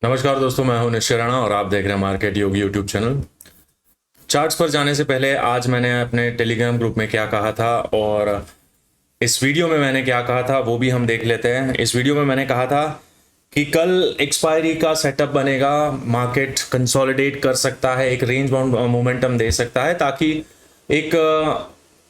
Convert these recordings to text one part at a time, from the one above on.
नमस्कार दोस्तों, मैं हूं निश्चय राणा और आप देख रहे हैं मार्केट योग यूट्यूब चैनल। चार्ट्स पर जाने से पहले आज मैंने अपने टेलीग्राम ग्रुप में क्या कहा था और इस वीडियो में मैंने क्या कहा था वो भी हम देख लेते हैं। इस वीडियो में मैंने कहा था कि कल एक्सपायरी का सेटअप बनेगा, मार्केट कंसोलिडेट कर सकता है, एक रेंज बाउंड मोमेंटम दे सकता है ताकि एक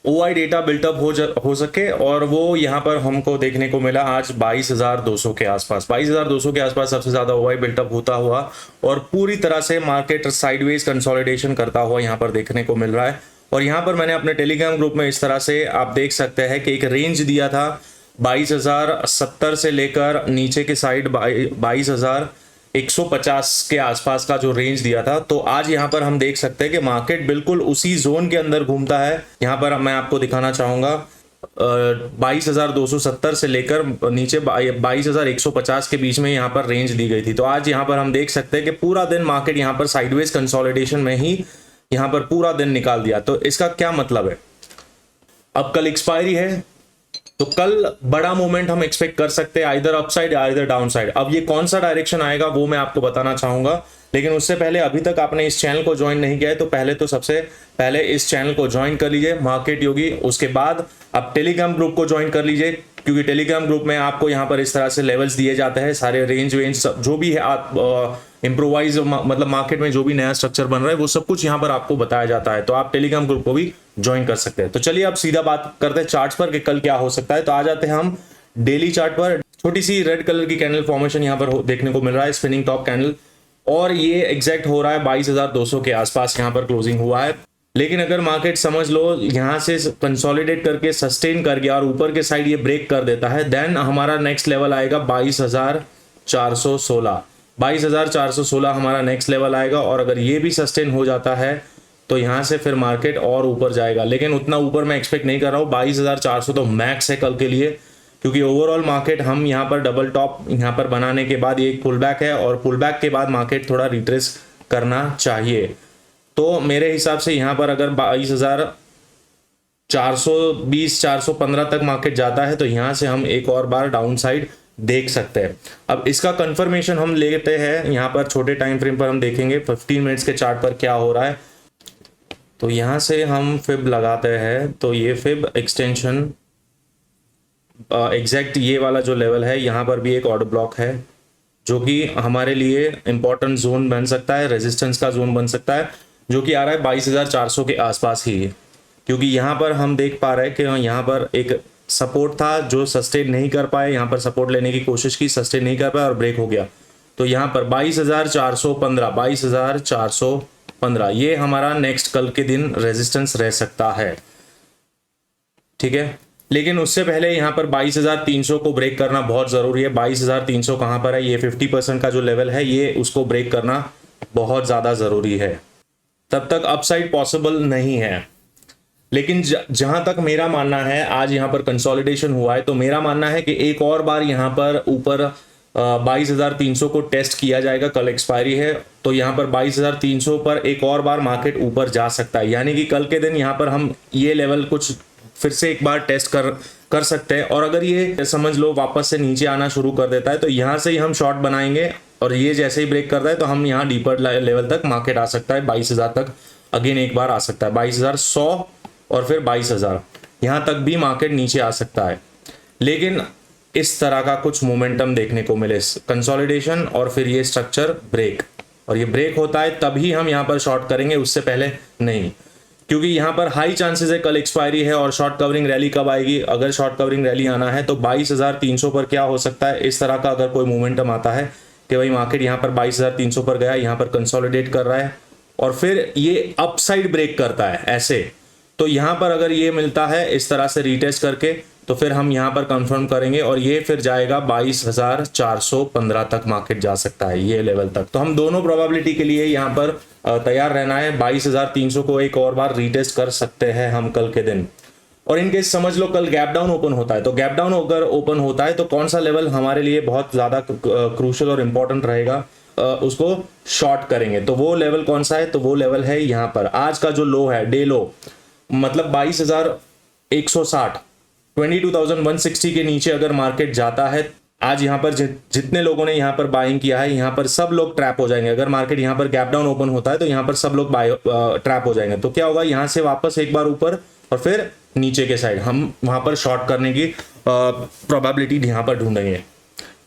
OI डेटा बिल्टअप हो सके। और वो यहाँ पर हमको देखने को मिला आज 22,200 के आसपास, 22,200 के आसपास सबसे ज़्यादा OI बिल्टअप होता हुआ और पूरी तरह से मार्केट साइडवेज कंसोलिडेशन करता हुआ यहाँ पर देखने को मिल रहा है। और यहाँ पर मैंने अपने टेलीग्राम ग्रुप में इस तरह से आप देख सकते हैं कि एक रेंज दिया था 22,070 से लेकर नीचे के साइड 22,150 के आसपास का जो रेंज दिया था। तो आज यहाँ पर हम देख सकते हैं कि मार्केट बिल्कुल उसी जोन के अंदर घूमता है। यहाँ पर मैं आपको दिखाना चाहूंगा 22,270 से लेकर नीचे 22,150 के बीच में यहाँ पर रेंज दी गई थी। तो आज यहाँ पर हम देख सकते हैं कि पूरा दिन मार्केट यहाँ पर साइडवेज कंसोलिडेशन में ही यहाँ पर पूरा दिन निकाल दिया। तो इसका क्या मतलब है, अब कल एक्सपायरी है तो कल बड़ा मूवमेंट हम एक्सपेक्ट कर सकते हैं, आइदर अपसाइड या आइदर डाउन साइड। अब ये कौन सा डायरेक्शन आएगा वो मैं आपको बताना चाहूंगा, लेकिन उससे पहले अभी तक आपने इस चैनल को ज्वाइन नहीं किया है तो सबसे पहले इस चैनल को ज्वाइन कर लीजिए मार्केट योगी। उसके बाद आप टेलीग्राम ग्रुप को ज्वाइन कर लीजिए, क्योंकि टेलीग्राम ग्रुप में आपको यहाँ पर इस तरह से लेवल्स दिए जाते हैं, सारे रेंज वेंज जो भी है आप इम्प्रोवाइज मतलब मार्केट में जो भी नया स्ट्रक्चर बन रहा है वो सब कुछ यहाँ पर आपको बताया जाता है। तो आप टेलीग्राम ग्रुप को भी ज्वाइन कर सकते हैं। तो चलिए अब सीधा बात करते हैं चार्ट्स पर कि कल क्या हो सकता है। तो आ जाते हैं हम डेली चार्ट पर। छोटी सी रेड कलर की कैंडल फॉर्मेशन यहाँ पर देखने को मिल रहा है, स्पिनिंग टॉप कैंडल, और ये एग्जैक्ट हो रहा है 22,200 के आसपास यहाँ पर क्लोजिंग हुआ है। लेकिन अगर मार्केट समझ लो यहाँ से कंसोलिडेट करके सस्टेन कर गया और ऊपर के साइड ये ब्रेक कर देता है, देन हमारा नेक्स्ट लेवल आएगा 22,416। 22,416 हमारा नेक्स्ट लेवल आएगा। और अगर ये भी सस्टेन हो जाता है तो यहाँ से फिर मार्केट और ऊपर जाएगा, लेकिन उतना ऊपर मैं एक्सपेक्ट नहीं कर रहा हूँ। 22,400 तो मैक्स है कल के लिए, क्योंकि ओवरऑल मार्केट हम यहाँ पर डबल टॉप यहाँ पर बनाने के बाद ये एक पुल बैक है और पुल बैक के बाद मार्केट थोड़ा रिट्रेस करना चाहिए। तो मेरे हिसाब से यहाँ पर अगर 22,420 415 तक मार्केट जाता है तो यहाँ से हम एक और बार डाउन साइड देख सकते हैं। अब इसका कंफर्मेशन हम लेते हैं, यहाँ पर छोटे टाइम फ्रेम पर हम देखेंगे 15 मिनट्स के चार्ट पर क्या हो रहा है। तो यहाँ से हम फिब लगाते हैं, तो ये फिब एक्सटेंशन एग्जैक्ट ये वाला जो लेवल है यहाँ पर भी एक ऑर्डर ब्लॉक है जो कि हमारे लिए इंपॉर्टेंट जोन बन सकता है, रेजिस्टेंस का जोन बन सकता है, जो कि आ रहा है 22,400 के आसपास ही। क्योंकि यहाँ पर हम देख पा रहे हैं कि यहाँ पर एक सपोर्ट था जो सस्टेन नहीं कर पाए, यहाँ पर सपोर्ट लेने की कोशिश की, सस्टेन नहीं कर पाया और ब्रेक हो गया। तो यहाँ पर 22,415 ये हमारा नेक्स्ट कल के दिन रेजिस्टेंस रह सकता है, ठीक है। लेकिन उससे पहले यहाँ पर 22,300 को ब्रेक करना बहुत जरूरी है। 22,300 कहाँ पर है, ये 50% का जो लेवल है ये उसको ब्रेक करना बहुत ज्यादा जरूरी है, तब तक अपसाइड पॉसिबल नहीं है। लेकिन जहां तक मेरा मानना है, आज यहां पर कंसोलिडेशन हुआ है तो मेरा मानना है कि एक और बार यहां पर ऊपर 22,300 को टेस्ट किया जाएगा। कल एक्सपायरी है तो यहां पर 22,300 पर एक और बार मार्केट ऊपर जा सकता है, यानी कि कल के दिन यहां पर हम ये लेवल कुछ फिर से एक बार टेस्ट कर सकते हैं। और अगर ये समझ लो वापस से नीचे आना शुरू कर देता है तो यहां से ही हम शॉर्ट बनाएंगे, और ये जैसे ही ब्रेक करता है तो हम यहाँ डीपर लेवल तक मार्केट आ सकता है, 22,000 तक अगेन एक बार आ सकता है, 22,100 और फिर 22,000 यहाँ तक भी मार्केट नीचे आ सकता है। लेकिन इस तरह का कुछ मोमेंटम देखने को मिले, कंसोलिडेशन और फिर ये स्ट्रक्चर ब्रेक, और ये ब्रेक होता है तभी हम यहाँ पर शॉर्ट करेंगे, उससे पहले नहीं। क्योंकि यहाँ पर हाई चांसेस है कल एक्सपायरी है और शॉर्ट कवरिंग रैली कब आएगी। अगर शॉर्ट कवरिंग रैली आना है तो 22,300 पर क्या हो सकता है, इस तरह का अगर कोई मोमेंटम आता है कि भाई मार्केट यहाँ पर 22,300 पर गया, यहाँ पर कंसोलिडेट कर रहा है और फिर ये अपसाइड ब्रेक करता है ऐसे, तो यहाँ पर अगर ये मिलता है इस तरह से रीटेस्ट करके तो फिर हम यहाँ पर कंफर्म करेंगे और ये फिर जाएगा 22,415 तक मार्केट जा सकता है, ये लेवल तक। तो हम दोनों प्रोबेबिलिटी के लिए यहाँ पर तैयार रहना है। 22,300 को एक और बार रीटेस्ट कर सकते हैं हम कल के दिन। और इनकेस समझ लो कल गैप डाउन ओपन होता है, तो गैप डाउन अगर ओपन होता है तो कौन सा लेवल हमारे लिए बहुत ज्यादा क्रूशियल और इंपॉर्टेंट रहेगा, उसको शॉर्ट करेंगे। तो वो लेवल कौन सा है, तो वो लेवल है यहाँ पर आज का जो लो है, डे लो, मतलब 22,160 22,160 के नीचे अगर मार्केट जाता है आज यहाँ पर जितने लोगों ने यहाँ पर बाइंग किया है, यहाँ पर सब लोग ट्रैप हो जाएंगे। अगर मार्केट यहाँ पर गैप डाउन ओपन होता है तो यहाँ पर सब लोग ट्रैप हो जाएंगे। तो क्या होगा, यहाँ से वापस एक बार ऊपर और फिर नीचे के साइड हम वहाँ पर शॉर्ट करने की प्रोबेबिलिटी यहाँ पर ढूंढेंगे,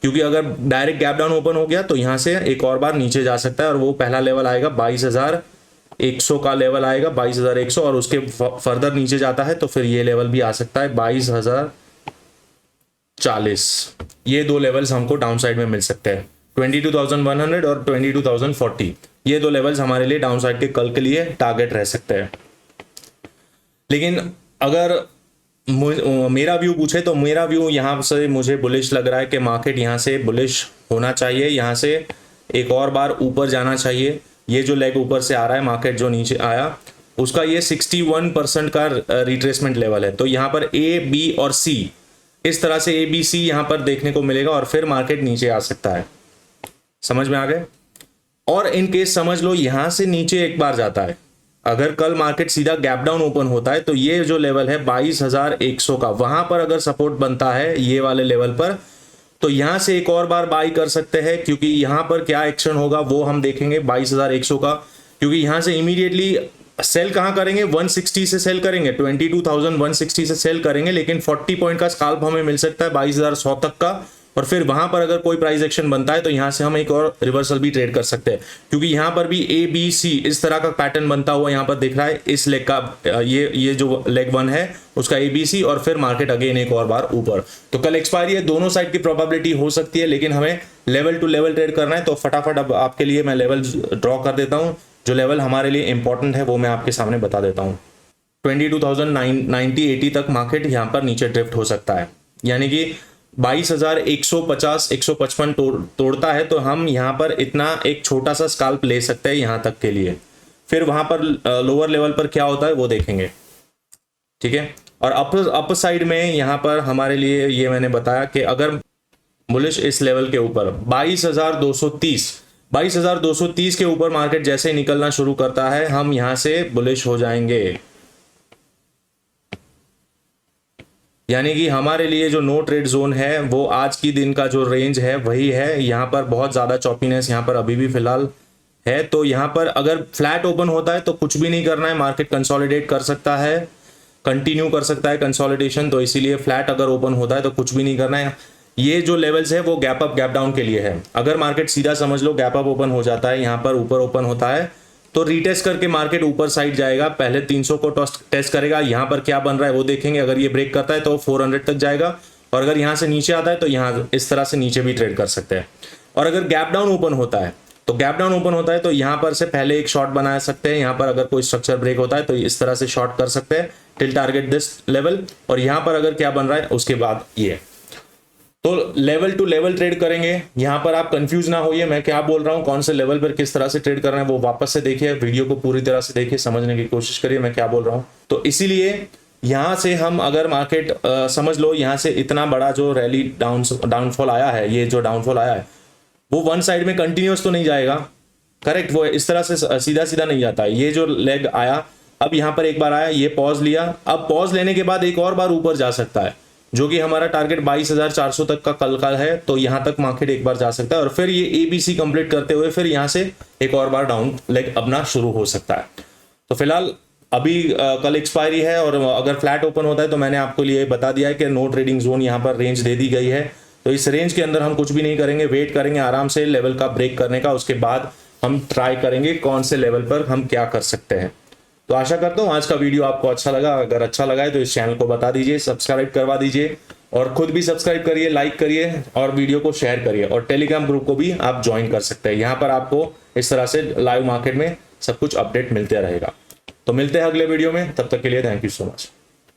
क्योंकि अगर डायरेक्ट गैप डाउन ओपन हो गया तो यहाँ से एक और बार नीचे जा सकता है, और वो पहला लेवल आएगा 22,100 का लेवल आएगा, 22,100, और उसके फर्दर नीचे जाता है तो फिर ये लेवल भी आ सकता है 22,040। ये दो लेवल्स हमको डाउन साइड में मिल सकते हैं, 22,100 और 22,040। ये दो लेवल्स हमारे लिए डाउन साइड के कल के लिए टारगेट रह सकते हैं। लेकिन अगर मेरा व्यू पूछे तो मेरा व्यू यहाँ से मुझे बुलिश लग रहा है कि मार्केट यहाँ से बुलिश होना चाहिए, यहाँ से एक और बार ऊपर जाना चाहिए। ये जो लेग ऊपर से आ रहा है, मार्केट जो नीचे आया उसका ये 61% का रिट्रेसमेंट लेवल है। तो यहाँ पर ए, बी और सी, इस तरह से ABC यहाँ पर देखने को मिलेगा और फिर मार्केट नीचे आ सकता है। समझ में आ गए? और इन केस समझ लो यहाँ से नीचे एक बार जाता है, अगर कल मार्केट सीधा गैप डाउन ओपन होता है तो ये जो लेवल है 22,100 का, वहां पर अगर सपोर्ट बनता है ये वाले लेवल पर, तो यहां से एक और बार बाई कर सकते हैं, क्योंकि यहां पर क्या एक्शन होगा वो हम देखेंगे 22,100 का। क्योंकि यहां से इमीडिएटली सेल कहां करेंगे, 160 से सेल करेंगे, 22,160 से सेल करेंगे, लेकिन 40 पॉइंट का स्काल्प हमें मिल सकता है 22,100 तक का। और फिर वहां पर अगर कोई प्राइस एक्शन बनता है तो यहां से हम एक और रिवर्सल भी ट्रेड कर सकते हैं, क्योंकि यहां पर भी ABC इस तरह का पैटर्न बनता हुआ यहां पर दिख रहा है। इस लेग का ये जो लेग 1 है उसका ABC, और फिर मार्केट अगेन एक और बार ऊपर। तो कल एक्सपायरी है, दोनों साइड की प्रोबेबिलिटी हो सकती है, लेकिन हमें लेवल टू लेवल ट्रेड करना है। तो फटाफट अब आपके लिए मैं लेवल ड्रॉ कर देता हूं। जो लेवल हमारे लिए इंपॉर्टेंट है वो मैं आपके सामने बता देता हूं। 22,090-80 तक मार्केट यहां पर नीचे ड्रिफ्ट हो सकता है, यानी कि 22,150-155 तोड़ता है तो हम यहाँ पर इतना एक छोटा सा स्काल्प ले सकते हैं यहाँ तक के लिए। फिर वहां पर लोअर लेवल पर क्या होता है वो देखेंगे, ठीक है। और अपर साइड में यहाँ पर हमारे लिए ये मैंने बताया कि अगर बुलिश इस लेवल के ऊपर 22,230 के ऊपर मार्केट जैसे ही निकलना शुरू करता है, हम यहां से बुलिश हो जाएंगे। यानी कि हमारे लिए जो नो ट्रेड जोन है वो आज की दिन का जो रेंज है वही है। यहाँ पर बहुत ज़्यादा चॉपीनेस यहाँ पर अभी भी फिलहाल है। तो यहाँ पर अगर फ्लैट ओपन होता है तो कुछ भी नहीं करना है, मार्केट कंसोलिडेट कर सकता है, कंटिन्यू कर सकता है कंसोलिडेशन। तो इसीलिए फ्लैट अगर ओपन होता है तो कुछ भी नहीं करना है। ये जो लेवल्स है वो गैप अप गैप डाउन के लिए है। अगर मार्केट सीधा समझ लो गैप अप ओपन हो जाता है, यहाँ पर ऊपर ओपन होता है तो रीटेस्ट करके मार्केट ऊपर साइड जाएगा, पहले 300 को टेस्ट करेगा, यहाँ पर क्या बन रहा है वो देखेंगे। अगर ये ब्रेक करता है तो 400 तक जाएगा, और अगर यहाँ से नीचे आता है तो यहाँ इस तरह से नीचे भी ट्रेड कर सकते हैं। और अगर गैप डाउन ओपन होता है तो यहाँ पर से पहले एक शॉर्ट बना सकते हैं। यहाँ पर अगर कोई स्ट्रक्चर ब्रेक होता है तो इस तरह से शॉर्ट कर सकते हैं टिल टारगेट दिस लेवल। और यहाँ पर अगर क्या बन रहा है उसके बाद ये, तो लेवल टू लेवल ट्रेड करेंगे। यहां पर आप कंफ्यूज ना होइए, मैं क्या बोल रहा हूं, कौन से लेवल पर किस तरह से ट्रेड करना है वो वापस से देखिए, वीडियो को पूरी तरह से देखिए, समझने की कोशिश करिए मैं क्या बोल रहा हूं। तो इसीलिए यहां से हम अगर मार्केट समझ लो यहां से इतना बड़ा जो रैली डाउनफॉल आया है, ये जो डाउनफॉल आया है वो वन साइड में कंटिन्यूस तो नहीं जाएगा, करेक्ट, वो इस तरह से सीधा सीधा नहीं जाता है। ये जो लेग आया, अब यहां पर एक बार आया, ये पॉज लिया, अब पॉज लेने के बाद एक और बार ऊपर जा सकता है, जो कि हमारा टारगेट 22,400 तक का कल का है। तो यहां तक मार्केट एक बार जा सकता है और फिर ये ABC कंप्लीट करते हुए फिर यहां से एक और बार डाउन लेग अपना शुरू हो सकता है। तो फिलहाल अभी कल एक्सपायरी है, और अगर फ्लैट ओपन होता है तो मैंने आपको लिए बता दिया है कि नो ट्रेडिंग जोन यहाँ पर रेंज दे दी गई है। तो इस रेंज के अंदर हम कुछ भी नहीं करेंगे, वेट करेंगे आराम से लेवल का ब्रेक करने का, उसके बाद हम ट्राई करेंगे कौन से लेवल पर हम क्या कर सकते हैं। तो आशा करता हूँ आज का वीडियो आपको अच्छा लगा। अगर अच्छा लगा है तो इस चैनल को बता दीजिए, सब्सक्राइब करवा दीजिए, और खुद भी सब्सक्राइब करिए, लाइक करिए और वीडियो को शेयर करिए। और टेलीग्राम ग्रुप को भी आप ज्वाइन कर सकते हैं, यहाँ पर आपको इस तरह से लाइव मार्केट में सब कुछ अपडेट मिलते रहेगा। तो मिलते हैं अगले वीडियो में, तब तक के लिए थैंक यू सो मच।